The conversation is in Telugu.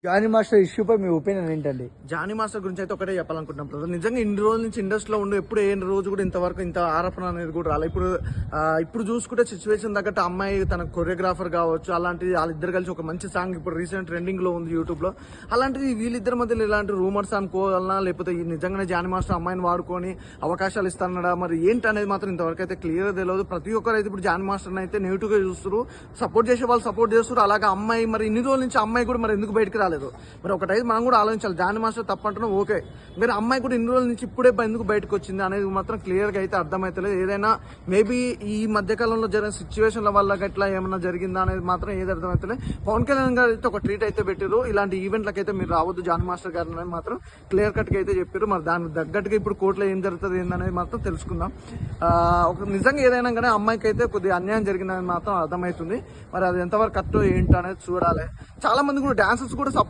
జానీ మాస్టర్ ఇష్యూపై మీ ఒపీనియన్ ఏంటండి? జానీ మాస్టర్ గురించి అయితే ఒకటే చెప్పాలనుకుంటున్నాం బ్రదర్. నిజంగా ఇన్ని రోజుల నుంచి ఇండస్ట్రీలో ఉండి ఎప్పుడు ఏ రోజు కూడా ఇంతవరకు ఇంత ఆరోపణ అనేది కూడా రాలేదు. ఇప్పుడు చూసుకుంటే సిచ్యువేషన్ తగ్గట్టు అమ్మాయి తన కొరియోగ్రాఫర్ కావచ్చు, అలాంటిది వాళ్ళిద్దరు కలిసి ఒక మంచి సాంగ్ ఇప్పుడు రీసెంట్ ట్రెండింగ్ లో ఉంది యూట్యూబ్ లో. అలాంటిది వీళ్ళిద్దరి మధ్యలో ఇలాంటి రూమర్స్ అనుకోవాలన్నా, లేకపోతే నిజంగానే జానీ మాస్టర్ అమ్మాయిని వాడుకొని అవకాశాలు ఇస్తానడా మరి ఏంటి అనేది మాత్రం ఇంతవరకు అయితే క్లియర్ తెలియదు. ప్రతి ఒక్కరు అయితే ఇప్పుడు జానీ మాస్టర్ అయితే నెగిటివ్ గా చూస్తారు, సపోర్ట్ చేసే వాళ్ళు సపోర్ట్ చేస్తారు. అలాగే అమ్మాయి మరి ఇన్ని రోజుల నుంచి అమ్మాయి కూడా మరి ఎందుకు బయటకు రాలేదు? మరి ఒకటైతే మనం కూడా ఆలోచించాలి. జానీ మాస్టర్ తప్పంటున్నాం ఓకే, మరి అమ్మాయి కూడా ఇన్ని రోజుల నుంచి ఇప్పుడే ఎందుకు బయటకు వచ్చింది అనేది మాత్రం క్లియర్ గా అయితే అర్థమైతలేదు. ఏదైనా మేబీ ఈ మధ్యకాలంలో జరిగిన సిచ్యువేషన్ల వల్ల గట్లా ఏమన్నా జరిగిందా అనేది మాత్రం ఏది అర్థమైతలేదు. పవన్ కళ్యాణ్ గారు అయితే ఒక ట్రీట్ అయితే పెట్టారు, ఇలాంటి ఈవెంట్లకు అయితే మీరు రావద్దు జానీ మాస్టర్ గారు అనేది మాత్రం క్లియర్ కట్ గా అయితే చెప్పారు. మరి దానికి తగ్గట్టుగా ఇప్పుడు కోర్టులో ఏం జరుగుతుంది ఏందనేది మాత్రం తెలుసుకుందాం. నిజంగా ఏదైనా కానీ అమ్మాయికి అయితే కొద్దిగా అన్యాయం జరిగిందనేది మాత్రం అర్థమవుతుంది. మరి అది ఎంతవరకు కరెక్ట్ ఏంటి అనేది చూడాలి. చాలా మంది కూడా డాన్సర్స్ కూడా